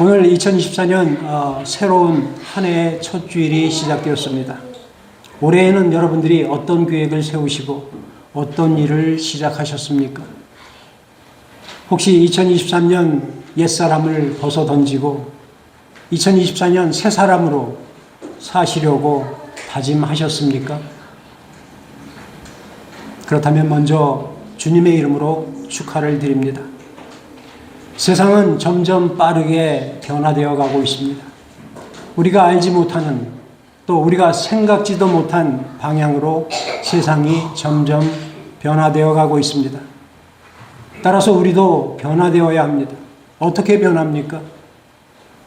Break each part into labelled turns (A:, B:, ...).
A: 오늘 2024년 새로운 한 해의 첫 주일이 시작되었습니다. 올해에는 여러분들이 어떤 계획을 세우시고 어떤 일을 시작하셨습니까? 혹시 2023년 옛사람을 벗어 던지고 2024년 새 사람으로 사시려고 다짐하셨습니까? 그렇다면 먼저 주님의 이름으로 축하를 드립니다. 세상은 점점 빠르게 변화되어 가고 있습니다. 우리가 알지 못하는, 또 우리가 생각지도 못한 방향으로 세상이 점점 변화되어 가고 있습니다. 따라서 우리도 변화되어야 합니다. 어떻게 변합니까?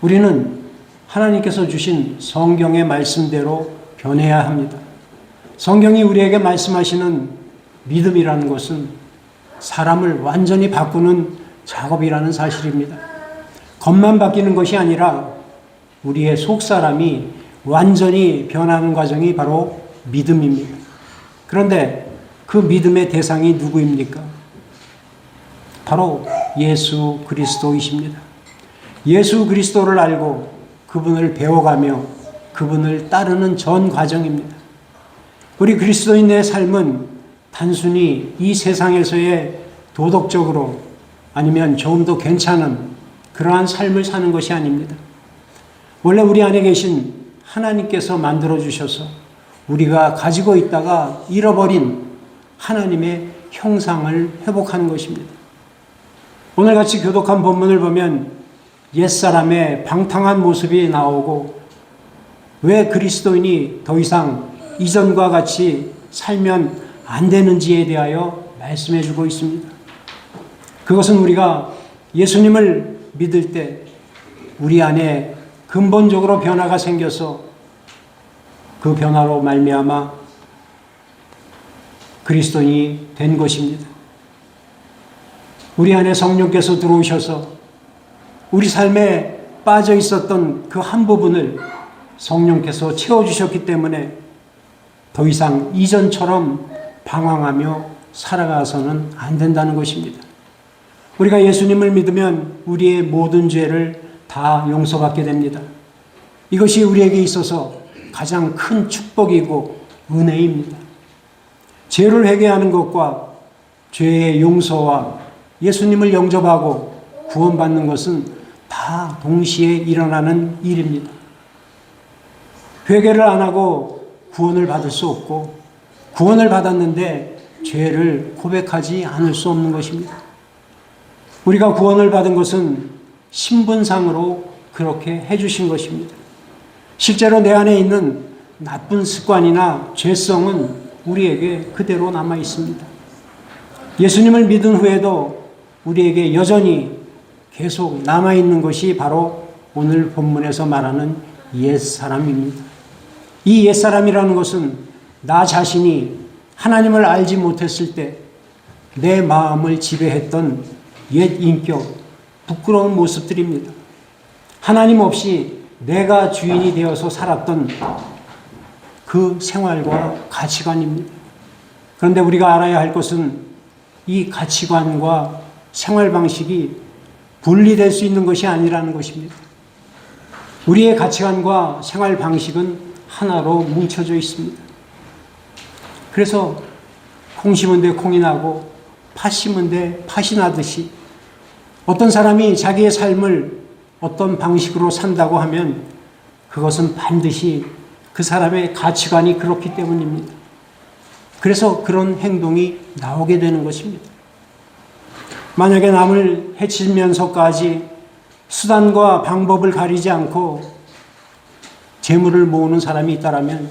A: 우리는 하나님께서 주신 성경의 말씀대로 변해야 합니다. 성경이 우리에게 말씀하시는 믿음이라는 것은 사람을 완전히 바꾸는 작업이라는 사실입니다. 겉만 바뀌는 것이 아니라 우리의 속사람이 완전히 변하는 과정이 바로 믿음입니다. 그런데 그 믿음의 대상이 누구입니까? 바로 예수 그리스도이십니다. 예수 그리스도를 알고 그분을 배워가며 그분을 따르는 전 과정입니다. 우리 그리스도인의 삶은 단순히 이 세상에서의 도덕적으로 아니면 조금 더 괜찮은 그러한 삶을 사는 것이 아닙니다. 원래 우리 안에 계신 하나님께서 만들어주셔서 우리가 가지고 있다가 잃어버린 하나님의 형상을 회복하는 것입니다. 오늘같이 교독한 본문을 보면 옛사람의 방탕한 모습이 나오고 왜 그리스도인이 더 이상 이전과 같이 살면 안 되는지에 대하여 말씀해 주고 있습니다. 그것은 우리가 예수님을 믿을 때 우리 안에 근본적으로 변화가 생겨서 그 변화로 말미암아 그리스도인이 된 것입니다. 우리 안에 성령께서 들어오셔서 우리 삶에 빠져 있었던 그 한 부분을 성령께서 채워주셨기 때문에 더 이상 이전처럼 방황하며 살아가서는 안 된다는 것입니다. 우리가 예수님을 믿으면 우리의 모든 죄를 다 용서받게 됩니다. 이것이 우리에게 있어서 가장 큰 축복이고 은혜입니다. 죄를 회개하는 것과 죄의 용서와 예수님을 영접하고 구원받는 것은 다 동시에 일어나는 일입니다. 회개를 안 하고 구원을 받을 수 없고 구원을 받았는데 죄를 고백하지 않을 수 없는 것입니다. 우리가 구원을 받은 것은 신분상으로 그렇게 해주신 것입니다. 실제로 내 안에 있는 나쁜 습관이나 죄성은 우리에게 그대로 남아 있습니다. 예수님을 믿은 후에도 우리에게 여전히 계속 남아있는 것이 바로 오늘 본문에서 말하는 옛사람입니다. 이 옛사람이라는 것은 나 자신이 하나님을 알지 못했을 때 내 마음을 지배했던 옛 인격, 부끄러운 모습들입니다. 하나님 없이 내가 주인이 되어서 살았던 그 생활과 가치관입니다. 그런데 우리가 알아야 할 것은 이 가치관과 생활 방식이 분리될 수 있는 것이 아니라는 것입니다. 우리의 가치관과 생활 방식은 하나로 뭉쳐져 있습니다. 그래서 콩 심은 데 콩이 나고 팥 심은 데 팥이 나듯이 어떤 사람이 자기의 삶을 어떤 방식으로 산다고 하면 그것은 반드시 그 사람의 가치관이 그렇기 때문입니다. 그래서 그런 행동이 나오게 되는 것입니다. 만약에 남을 해치면서까지 수단과 방법을 가리지 않고 재물을 모으는 사람이 있다면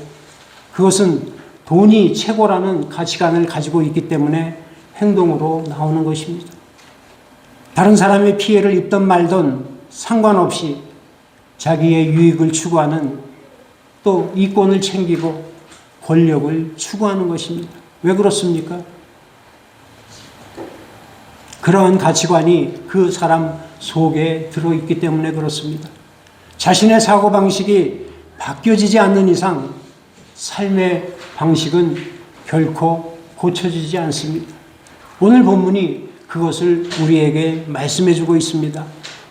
A: 그것은 돈이 최고라는 가치관을 가지고 있기 때문에 행동으로 나오는 것입니다. 다른 사람의 피해를 입던 말던 상관없이 자기의 유익을 추구하는, 또 이권을 챙기고 권력을 추구하는 것입니다. 왜 그렇습니까? 그러한 가치관이 그 사람 속에 들어있기 때문에 그렇습니다. 자신의 사고방식이 바뀌어지지 않는 이상 삶의 방식은 결코 고쳐지지 않습니다. 오늘 본문이 그것을 우리에게 말씀해 주고 있습니다.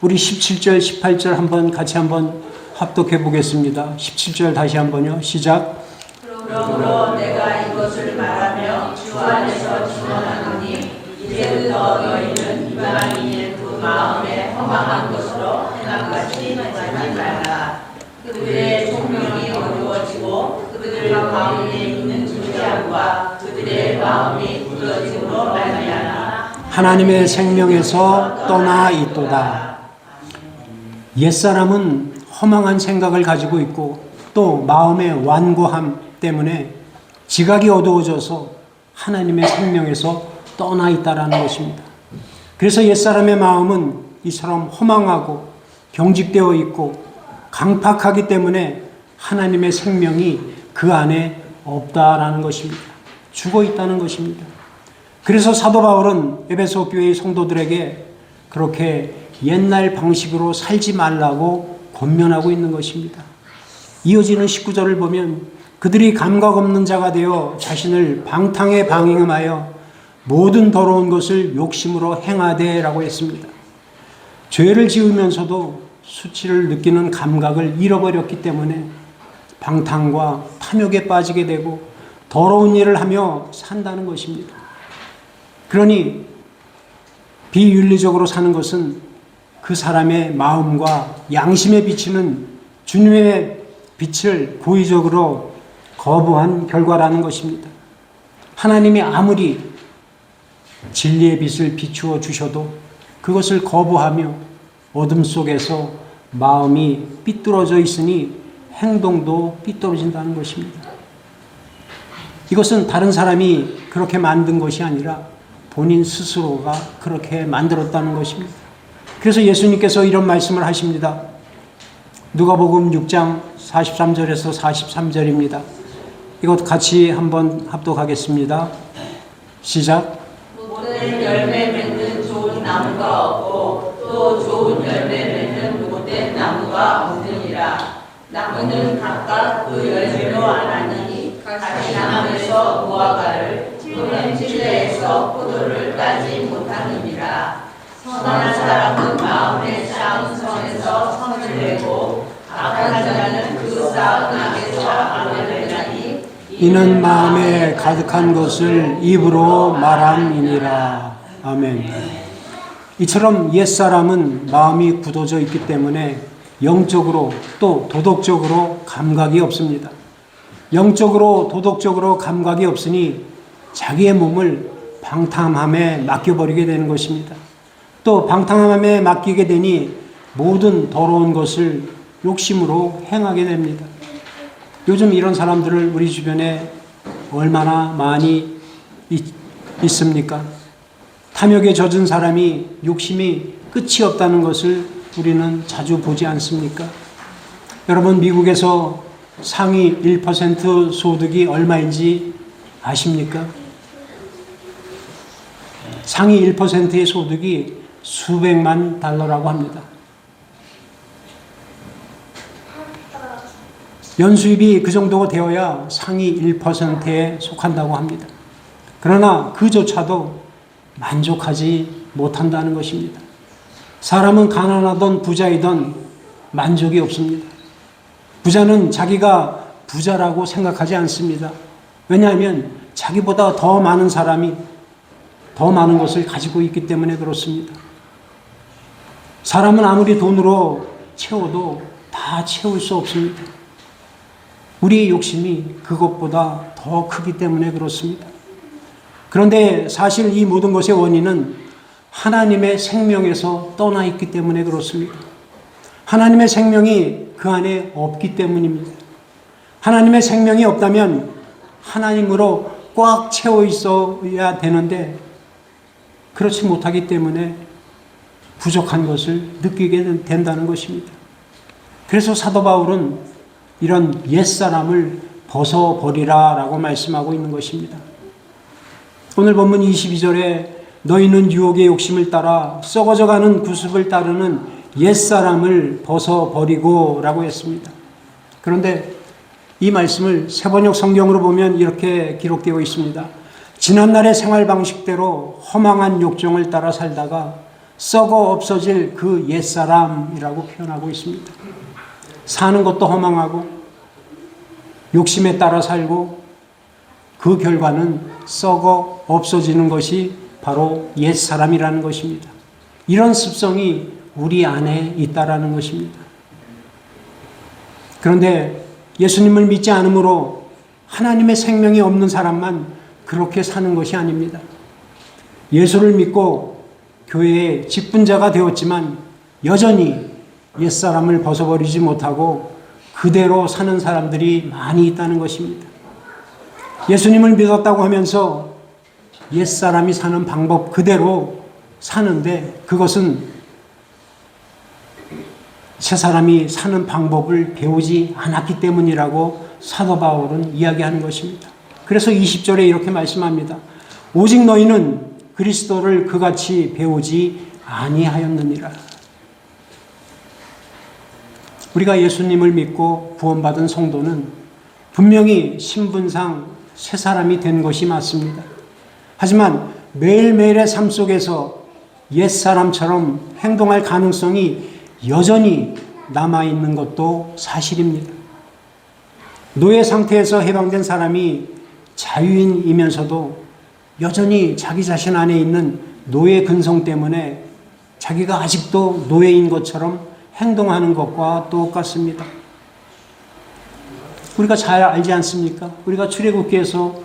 A: 우리 17절, 18절 같이 한번 합독해 보겠습니다. 17절 다시 한번요. 시작.
B: 그러므로 내가 이것을 말하며 주 안에서 증언하노니 이제부터 너희는 이방인의 그 마음에 허망한 것으로 행함같이 하지 말라. 그들의 총명이 어두워지고 그들 가운데 있는 진지함과 그들의 마음이 굳어짐으로 말미암아
A: 하나님의 생명에서 떠나 있도다. 옛사람은 허망한 생각을 가지고 있고 또 마음의 완고함 때문에 지각이 어두워져서 하나님의 생명에서 떠나 있다라는 것입니다. 그래서 옛사람의 마음은 이처럼 허망하고 경직되어 있고 강팍하기 때문에 하나님의 생명이 그 안에 없다라는 것입니다. 죽어 있다는 것입니다. 그래서 사도 바울은 에베소 교회의 성도들에게 그렇게 옛날 방식으로 살지 말라고 권면하고 있는 것입니다. 이어지는 19절을 보면 그들이 감각 없는 자가 되어 자신을 방탕에 방임하여 모든 더러운 것을 욕심으로 행하되라고 했습니다. 죄를 지으면서도 수치를 느끼는 감각을 잃어버렸기 때문에 방탕과 탐욕에 빠지게 되고 더러운 일을 하며 산다는 것입니다. 그러니 비윤리적으로 사는 것은 그 사람의 마음과 양심에 비치는 주님의 빛을 고의적으로 거부한 결과라는 것입니다. 하나님이 아무리 진리의 빛을 비추어 주셔도 그것을 거부하며 어둠 속에서 마음이 삐뚤어져 있으니 행동도 삐뚤어진다는 것입니다. 이것은 다른 사람이 그렇게 만든 것이 아니라 본인 스스로가 그렇게 만들었다는 것입니다. 그래서 예수님께서 이런 말씀을 하십니다. 누가복음 6장 43절에서 43절입니다. 이것 같이 한번 합독하겠습니다. 시작.
B: 못된 열매 맺는 좋은 나무가 없고 또 좋은 열매 맺는 못된 나무가 없느니라. 나무는 각각 그 열매로 알았느니 가시나무에서 무화과를 또는 찔레에서 포도를 따지 못하느니라. 선한 사람은 마음에 쌓은 성에서 선을 내고 악한 자는 그 쌓은 악에서 악을 내나니
A: 이는 마음에 가득한 것을 입으로 말함이니라. 아멘. 이처럼 옛사람은 마음이 굳어져 있기 때문에 영적으로 또 도덕적으로 감각이 없습니다. 영적으로 도덕적으로 감각이 없으니 자기의 몸을 방탕함에 맡겨버리게 되는 것입니다. 또 방탕함에 맡기게 되니 모든 더러운 것을 욕심으로 행하게 됩니다. 요즘 이런 사람들을 우리 주변에 얼마나 많이 있습니까? 탐욕에 젖은 사람이 욕심이 끝이 없다는 것을 우리는 자주 보지 않습니까? 여러분, 미국에서 상위 1% 소득이 얼마인지 아십니까? 상위 1%의 소득이 수백만 달러라고 합니다. 연수입이 그 정도가 되어야 상위 1%에 속한다고 합니다. 그러나 그조차도 만족하지 못한다는 것입니다. 사람은 가난하던 부자이던 만족이 없습니다. 부자는 자기가 부자라고 생각하지 않습니다. 왜냐하면 자기보다 더 많은 사람이 더 많은 것을 가지고 있기 때문에 그렇습니다. 사람은 아무리 돈으로 채워도 다 채울 수 없습니다. 우리의 욕심이 그것보다 더 크기 때문에 그렇습니다. 그런데 사실 이 모든 것의 원인은 하나님의 생명에서 떠나 있기 때문에 그렇습니다. 하나님의 생명이 그 안에 없기 때문입니다. 하나님의 생명이 없다면 하나님으로 꽉 채워 있어야 되는데 그렇지 못하기 때문에 부족한 것을 느끼게 된다는 것입니다. 그래서 사도 바울은 이런 옛사람을 벗어버리라 라고 말씀하고 있는 것입니다. 오늘 본문 22절에 너희는 유혹의 욕심을 따라 썩어져가는 구습을 따르는 옛사람을 벗어버리고 라고 했습니다. 그런데 이 말씀을 세번역 성경으로 보면 이렇게 기록되어 있습니다. 지난날의 생활 방식대로 허망한 욕정을 따라 살다가 썩어 없어질 그 옛사람이라고 표현하고 있습니다. 사는 것도 허망하고 욕심에 따라 살고 그 결과는 썩어 없어지는 것이 바로 옛사람이라는 것입니다. 이런 습성이 우리 안에 있다라는 것입니다. 그런데 예수님을 믿지 않으므로 하나님의 생명이 없는 사람만 그렇게 사는 것이 아닙니다. 예수를 믿고 교회의 직분자가 되었지만 여전히 옛사람을 벗어버리지 못하고 그대로 사는 사람들이 많이 있다는 것입니다. 예수님을 믿었다고 하면서 옛사람이 사는 방법 그대로 사는데 그것은 새사람이 사는 방법을 배우지 않았기 때문이라고 사도 바울은 이야기하는 것입니다. 그래서 20절에 이렇게 말씀합니다. 오직 너희는 그리스도를 그같이 배우지 아니하였느니라. 우리가 예수님을 믿고 구원받은 성도는 분명히 신분상 새 사람이 된 것이 맞습니다. 하지만 매일매일의 삶 속에서 옛사람처럼 행동할 가능성이 여전히 남아있는 것도 사실입니다. 노예 상태에서 해방된 사람이 자유인이면서도 여전히 자기 자신 안에 있는 노예 근성 때문에 자기가 아직도 노예인 것처럼 행동하는 것과 똑같습니다. 우리가 잘 알지 않습니까? 우리가 출애굽기에서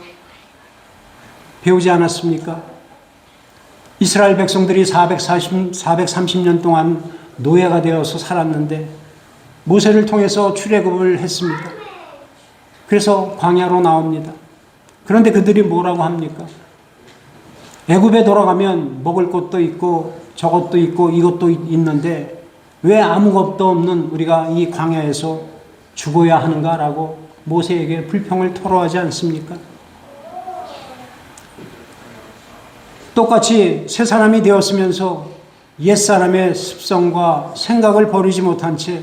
A: 배우지 않았습니까? 이스라엘 백성들이 430년 동안 노예가 되어서 살았는데 모세를 통해서 출애굽을 했습니다. 그래서 광야로 나옵니다. 그런데 그들이 뭐라고 합니까? 애굽에 돌아가면 먹을 것도 있고 저것도 있고 이것도 있는데 왜 아무것도 없는 우리가 이 광야에서 죽어야 하는가라고 모세에게 불평을 토로하지 않습니까? 똑같이 새 사람이 되었으면서 옛사람의 습성과 생각을 버리지 못한 채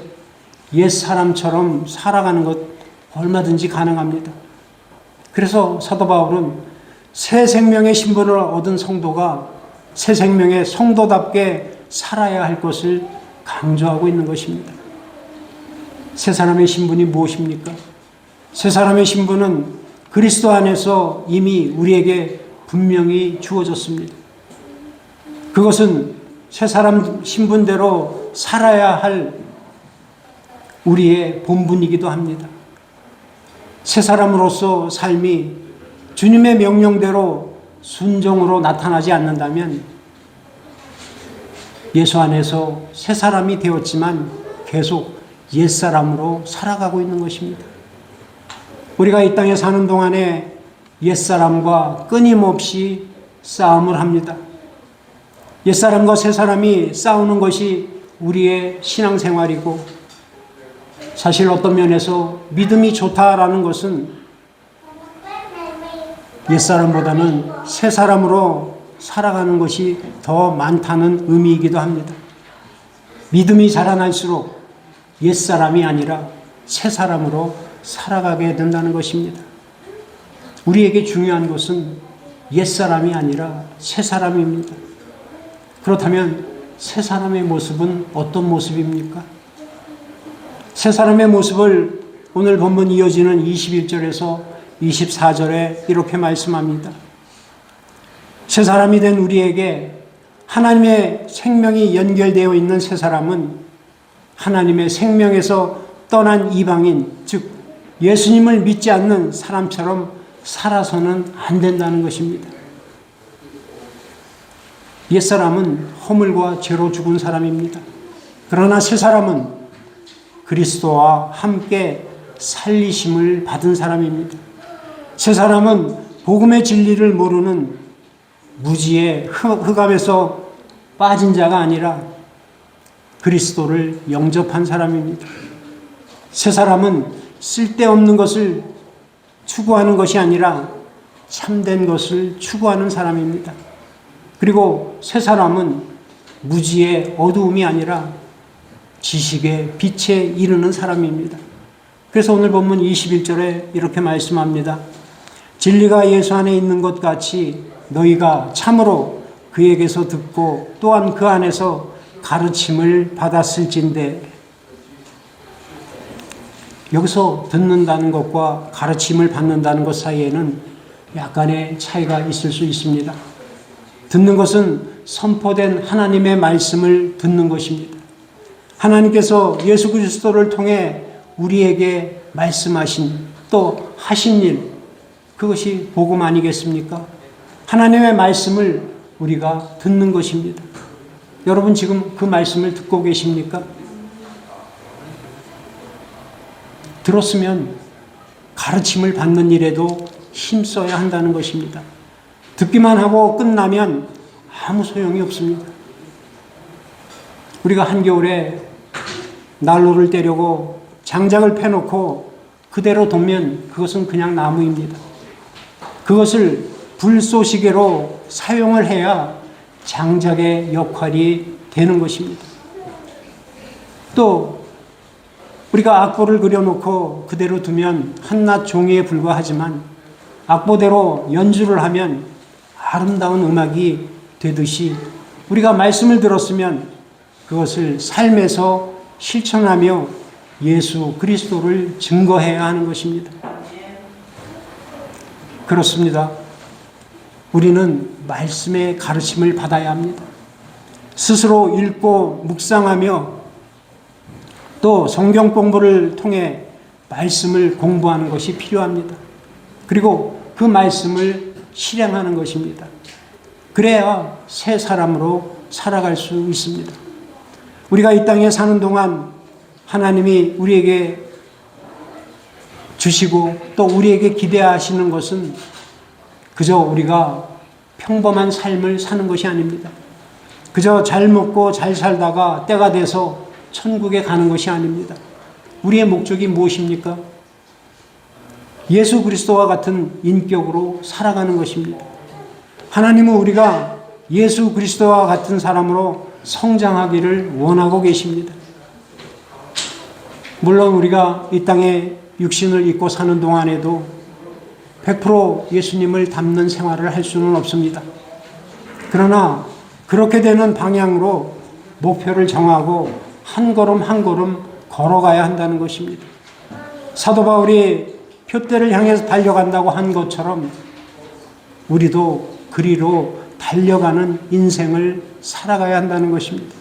A: 옛사람처럼 살아가는 것 얼마든지 가능합니다. 그래서 사도 바울은 새 생명의 신분을 얻은 성도가 새 생명의 성도답게 살아야 할 것을 강조하고 있는 것입니다. 새 사람의 신분이 무엇입니까? 새 사람의 신분은 그리스도 안에서 이미 우리에게 분명히 주어졌습니다. 그것은 새 사람 신분대로 살아야 할 우리의 본분이기도 합니다. 새 사람으로서 삶이 주님의 명령대로 순종으로 나타나지 않는다면 예수 안에서 새 사람이 되었지만 계속 옛사람으로 살아가고 있는 것입니다. 우리가 이 땅에 사는 동안에 옛사람과 끊임없이 싸움을 합니다. 옛사람과 새사람이 싸우는 것이 우리의 신앙생활이고 사실 어떤 면에서 믿음이 좋다라는 것은 옛사람보다는 새사람으로 살아가는 것이 더 많다는 의미이기도 합니다. 믿음이 자라날수록 옛사람이 아니라 새사람으로 살아가게 된다는 것입니다. 우리에게 중요한 것은 옛사람이 아니라 새사람입니다. 그렇다면 새사람의 모습은 어떤 모습입니까? 새사람의 모습을 오늘 본문 이어지는 21절에서 24절에 이렇게 말씀합니다. 새사람이 된 우리에게 하나님의 생명이 연결되어 있는 새사람은 하나님의 생명에서 떠난 이방인, 즉 예수님을 믿지 않는 사람처럼 살아서는 안 된다는 것입니다. 옛사람은 허물과 죄로 죽은 사람입니다. 그러나 새사람은 그리스도와 함께 살리심을 받은 사람입니다. 새사람은 복음의 진리를 모르는 무지의 흑암에서 빠진 자가 아니라 그리스도를 영접한 사람입니다. 새사람은 쓸데없는 것을 추구하는 것이 아니라 참된 것을 추구하는 사람입니다. 그리고 새사람은 무지의 어두움이 아니라 지식의 빛에 이르는 사람입니다. 그래서 오늘 본문 21절에 이렇게 말씀합니다. 진리가 예수 안에 있는 것 같이 너희가 참으로 그에게서 듣고 또한 그 안에서 가르침을 받았을진데, 여기서 듣는다는 것과 가르침을 받는다는 것 사이에는 약간의 차이가 있을 수 있습니다. 듣는 것은 선포된 하나님의 말씀을 듣는 것입니다. 하나님께서 예수 그리스도를 통해 우리에게 말씀하신, 또 하신 일, 그것이 복음 아니겠습니까? 하나님의 말씀을 우리가 듣는 것입니다. 여러분 지금 그 말씀을 듣고 계십니까? 들었으면 가르침을 받는 일에도 힘써야 한다는 것입니다. 듣기만 하고 끝나면 아무 소용이 없습니다. 우리가 한겨울에 난로를 떼려고 장작을 패놓고 그대로 뒀면 그것은 그냥 나무입니다. 그것을 불쏘시개로 사용을 해야 장작의 역할이 되는 것입니다. 또 우리가 악보를 그려놓고 그대로 두면 한낱 종이에 불과하지만 악보대로 연주를 하면 아름다운 음악이 되듯이 우리가 말씀을 들었으면 그것을 삶에서 실천하며 예수 그리스도를 증거해야 하는 것입니다. 그렇습니다. 우리는 말씀의 가르침을 받아야 합니다. 스스로 읽고 묵상하며 또 성경 공부를 통해 말씀을 공부하는 것이 필요합니다. 그리고 그 말씀을 실행하는 것입니다. 그래야 새 사람으로 살아갈 수 있습니다. 우리가 이 땅에 사는 동안 하나님이 우리에게 주시고 또 우리에게 기대하시는 것은 그저 우리가 평범한 삶을 사는 것이 아닙니다. 그저 잘 먹고 잘 살다가 때가 돼서 천국에 가는 것이 아닙니다. 우리의 목적이 무엇입니까? 예수 그리스도와 같은 인격으로 살아가는 것입니다. 하나님은 우리가 예수 그리스도와 같은 사람으로 성장하기를 원하고 계십니다. 물론 우리가 이 땅에 육신을 입고 사는 동안에도 100% 예수님을 닮는 생활을 할 수는 없습니다. 그러나 그렇게 되는 방향으로 목표를 정하고 한 걸음 한 걸음 걸어가야 한다는 것입니다. 사도 바울이 표대를 향해서 달려간다고 한 것처럼 우리도 그리로 달려가는 인생을 살아가야 한다는 것입니다.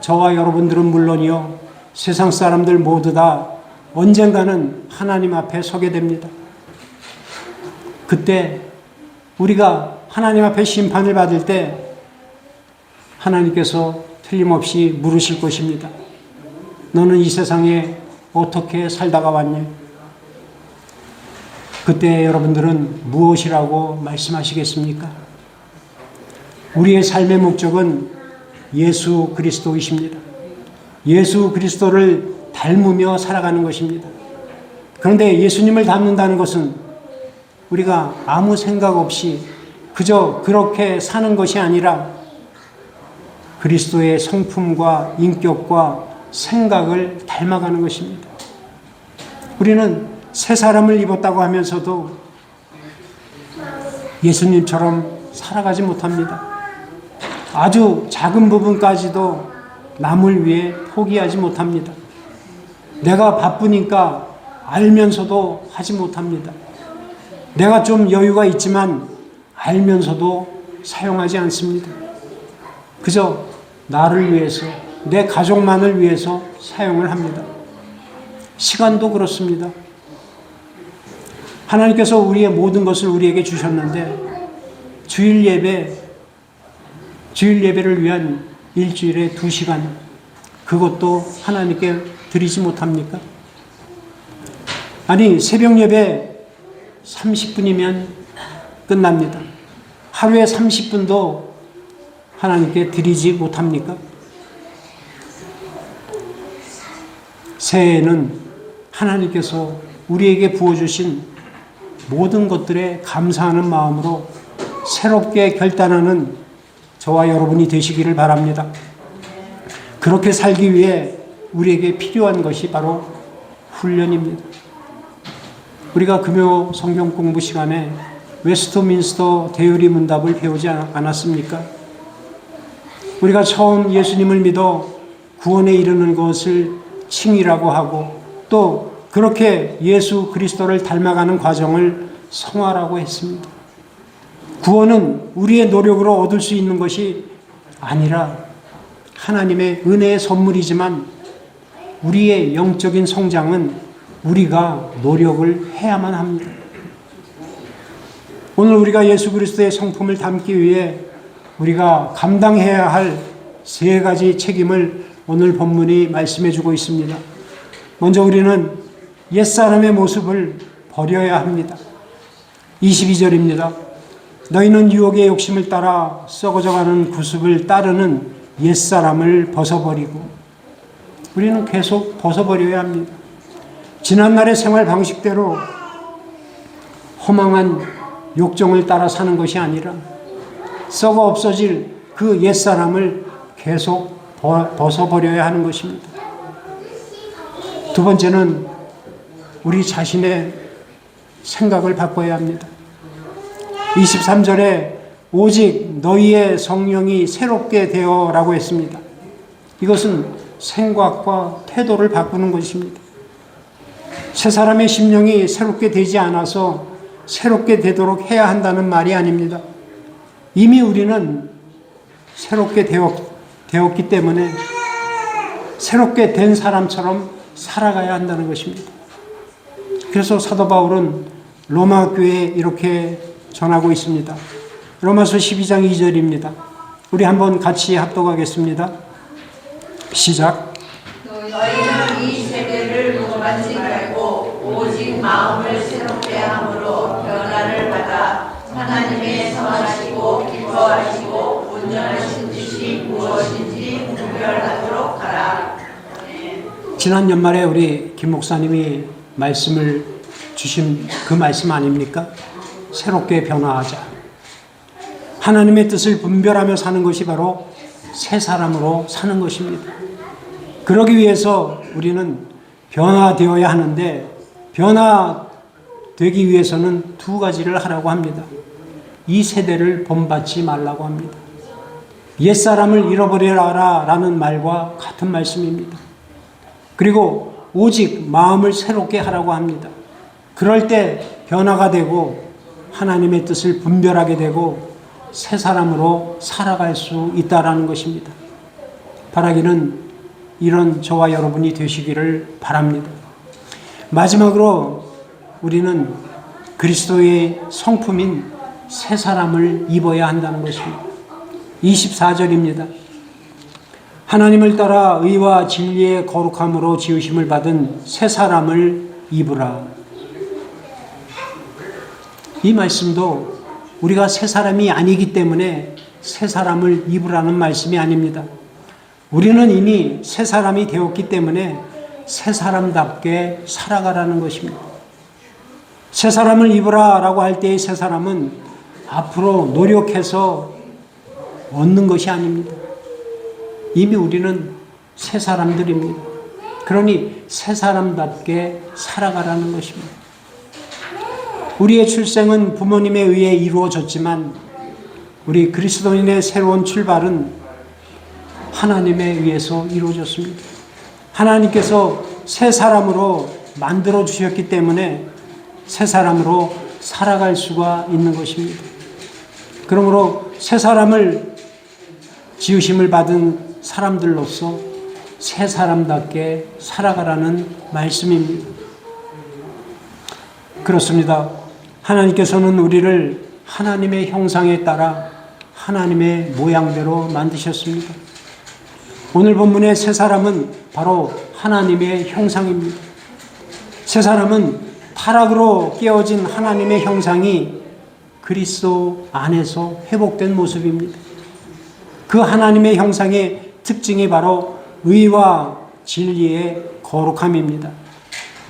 A: 저와 여러분들은 물론이요, 세상 사람들 모두 다 언젠가는 하나님 앞에 서게 됩니다. 그때 우리가 하나님 앞에 심판을 받을 때 하나님께서 틀림없이 물으실 것입니다. 너는 이 세상에 어떻게 살다가 왔냐? 그때 여러분들은 무엇이라고 말씀하시겠습니까? 우리의 삶의 목적은 예수 그리스도이십니다. 예수 그리스도를 닮으며 살아가는 것입니다. 그런데 예수님을 닮는다는 것은 우리가 아무 생각 없이 그저 그렇게 사는 것이 아니라 그리스도의 성품과 인격과 생각을 닮아가는 것입니다. 우리는 새 사람을 입었다고 하면서도 예수님처럼 살아가지 못합니다. 아주 작은 부분까지도 남을 위해 포기하지 못합니다. 내가 바쁘니까 알면서도 하지 못합니다. 내가 좀 여유가 있지만 알면서도 사용하지 않습니다. 그저 나를 위해서, 내 가족만을 위해서 사용을 합니다. 시간도 그렇습니다. 하나님께서 우리의 모든 것을 우리에게 주셨는데 주일 예배를 위한 일주일에 2시간, 그것도 하나님께 드리지 못합니까? 아니, 새벽 예배 30분이면 끝납니다. 하루에 30분도 하나님께 드리지 못합니까? 새해에는 하나님께서 우리에게 부어주신 모든 것들에 감사하는 마음으로 새롭게 결단하는 저와 여러분이 되시기를 바랍니다. 그렇게 살기 위해 우리에게 필요한 것이 바로 훈련입니다. 우리가 금요 성경 공부 시간에 웨스트민스터 대유리 문답을 배우지 않았습니까? 우리가 처음 예수님을 믿어 구원에 이르는 것을 칭의라고 하고 또 그렇게 예수 그리스도를 닮아가는 과정을 성화라고 했습니다. 구원은 우리의 노력으로 얻을 수 있는 것이 아니라 하나님의 은혜의 선물이지만 우리의 영적인 성장은 우리가 노력을 해야만 합니다. 오늘 우리가 예수 그리스도의 성품을 담기 위해 우리가 감당해야 할 세 가지 책임을 오늘 본문이 말씀해 주고 있습니다. 먼저 우리는 옛사람의 모습을 버려야 합니다. 22절입니다. 너희는 유혹의 욕심을 따라 썩어져가는 구습을 따르는 옛사람을 벗어버리고, 우리는 계속 벗어버려야 합니다. 지난날의 생활 방식대로 허망한 욕정을 따라 사는 것이 아니라 썩어 없어질 그 옛사람을 계속 벗어버려야 하는 것입니다. 두 번째는 우리 자신의 생각을 바꿔야 합니다. 23절에 오직 너희의 성령이 새롭게 되어라고 했습니다. 이것은 생각과 태도를 바꾸는 것입니다. 새 사람의 심령이 새롭게 되지 않아서 새롭게 되도록 해야 한다는 말이 아닙니다. 이미 우리는 새롭게 되었기 때문에 새롭게 된 사람처럼 살아가야 한다는 것입니다. 그래서 사도 바울은 로마 교회에 이렇게 전하고 있습니다. 로마서 12장 2절입니다. 우리 한번 같이 합독하겠습니다. 시작.
B: 너희는 이 세대를 본받지 말고 오직 마음을 새롭게 함으로 변화를 받아 하나님의 선하시고 기뻐하시고 온전하신 뜻이 무엇인지 분별하도록 하라.
A: 지난 연말에 우리 김 목사님이 말씀을 주신 그 말씀 아닙니까? 새롭게 변화하자. 하나님의 뜻을 분별하며 사는 것이 바로 새 사람으로 사는 것입니다. 그러기 위해서 우리는 변화되어야 하는데 변화되기 위해서는 두 가지를 하라고 합니다. 이 세대를 본받지 말라고 합니다. 옛사람을 잃어버려라 라는 말과 같은 말씀입니다. 그리고 오직 마음을 새롭게 하라고 합니다. 그럴 때 변화가 되고 하나님의 뜻을 분별하게 되고 새 사람으로 살아갈 수 있다라는 것입니다. 바라기는 이런 저와 여러분이 되시기를 바랍니다. 마지막으로 우리는 그리스도의 성품인 새 사람을 입어야 한다는 것입니다. 24절입니다. 하나님을 따라 의와 진리의 거룩함으로 지으심을 받은 새 사람을 입으라. 이 말씀도 우리가 새 사람이 아니기 때문에 새 사람을 입으라는 말씀이 아닙니다. 우리는 이미 새 사람이 되었기 때문에 새 사람답게 살아가라는 것입니다. 새 사람을 입으라 라고 할 때의 새 사람은 앞으로 노력해서 얻는 것이 아닙니다. 이미 우리는 새 사람들입니다. 그러니 새 사람답게 살아가라는 것입니다. 우리의 출생은 부모님에 의해 이루어졌지만 우리 그리스도인의 새로운 출발은 하나님에 의해서 이루어졌습니다. 하나님께서 새 사람으로 만들어 주셨기 때문에 새 사람으로 살아갈 수가 있는 것입니다. 그러므로 새 사람을 지으심을 받은 사람들로서 새 사람답게 살아가라는 말씀입니다. 그렇습니다. 하나님께서는 우리를 하나님의 형상에 따라 하나님의 모양대로 만드셨습니다. 오늘 본문의 새 사람은 바로 하나님의 형상입니다. 새 사람은 타락으로 깨어진 하나님의 형상이 그리스도 안에서 회복된 모습입니다. 그 하나님의 형상의 특징이 바로 의와 진리의 거룩함입니다.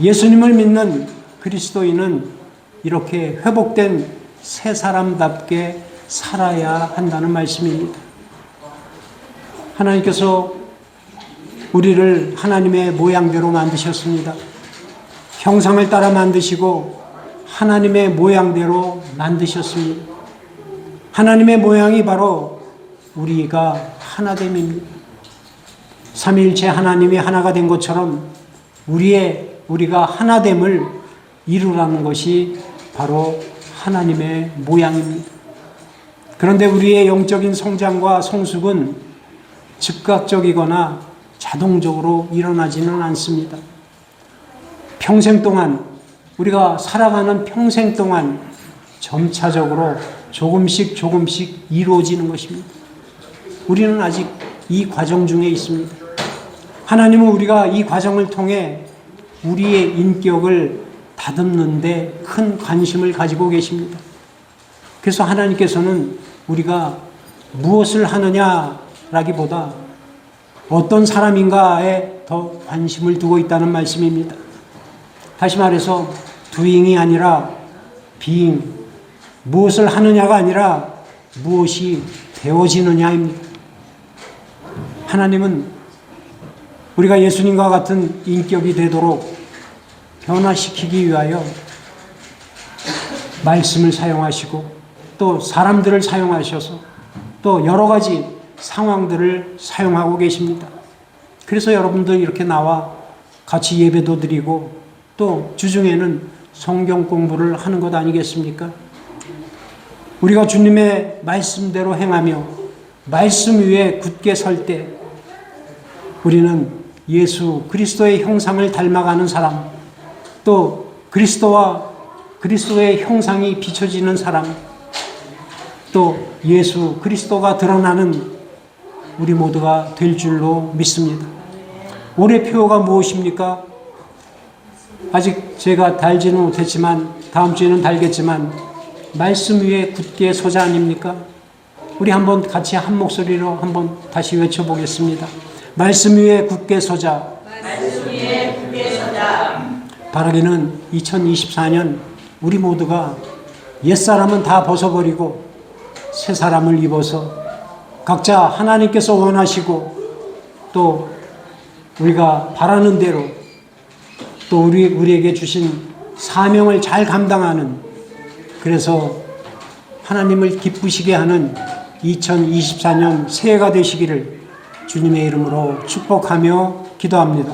A: 예수님을 믿는 그리스도인은 이렇게 회복된 새 사람답게 살아야 한다는 말씀입니다. 하나님께서 우리를 하나님의 모양대로 만드셨습니다. 형상을 따라 만드시고 하나님의 모양대로 만드셨습니다. 하나님의 모양이 바로 우리가 하나됨입니다. 삼위일체 하나님이 하나가 된 것처럼 우리가 하나됨을 이루라는 것이 바로 하나님의 모양입니다. 그런데 우리의 영적인 성장과 성숙은 즉각적이거나 자동적으로 일어나지는 않습니다. 평생 동안, 우리가 살아가는 평생 동안 점차적으로 조금씩 이루어지는 것입니다. 우리는 아직 이 과정 중에 있습니다. 하나님은 우리가 이 과정을 통해 우리의 인격을 다듬는 데 큰 관심을 가지고 계십니다. 그래서 하나님께서는 우리가 무엇을 하느냐라기보다 어떤 사람인가에 더 관심을 두고 있다는 말씀입니다. 다시 말해서 doing이 아니라 being, 무엇을 하느냐가 아니라 무엇이 되어지느냐입니다. 하나님은 우리가 예수님과 같은 인격이 되도록 변화시키기 위하여 말씀을 사용하시고 또 사람들을 사용하셔서 또 여러 가지 상황들을 사용하고 계십니다. 그래서 여러분들 이렇게 나와 같이 예배도 드리고 또 주중에는 성경 공부를 하는 것 아니겠습니까? 우리가 주님의 말씀대로 행하며 말씀 위에 굳게 설 때 우리는 예수 그리스도의 형상을 닮아가는 사람, 또 그리스도의 형상이 비춰지는 사람, 또 예수 그리스도가 드러나는 우리 모두가 될 줄로 믿습니다. 올해 표어가 무엇입니까? 아직 제가 달지는 못했지만 다음 주에는 달겠지만 말씀 위에 굳게 서자 아닙니까? 우리 한번 같이 한 목소리로 한번 다시 외쳐보겠습니다. 말씀 위에 굳게 서자.
B: 말씀 위에 굳게 서자.
A: 바라기는 2024년 우리 모두가 옛사람은 다 벗어버리고 새 사람을 입어서 각자 하나님께서 원하시고 또 우리가 바라는 대로 또 우리에게 주신 사명을 잘 감당하는, 그래서 하나님을 기쁘시게 하는 2024년 새해가 되시기를 주님의 이름으로 축복하며 기도합니다.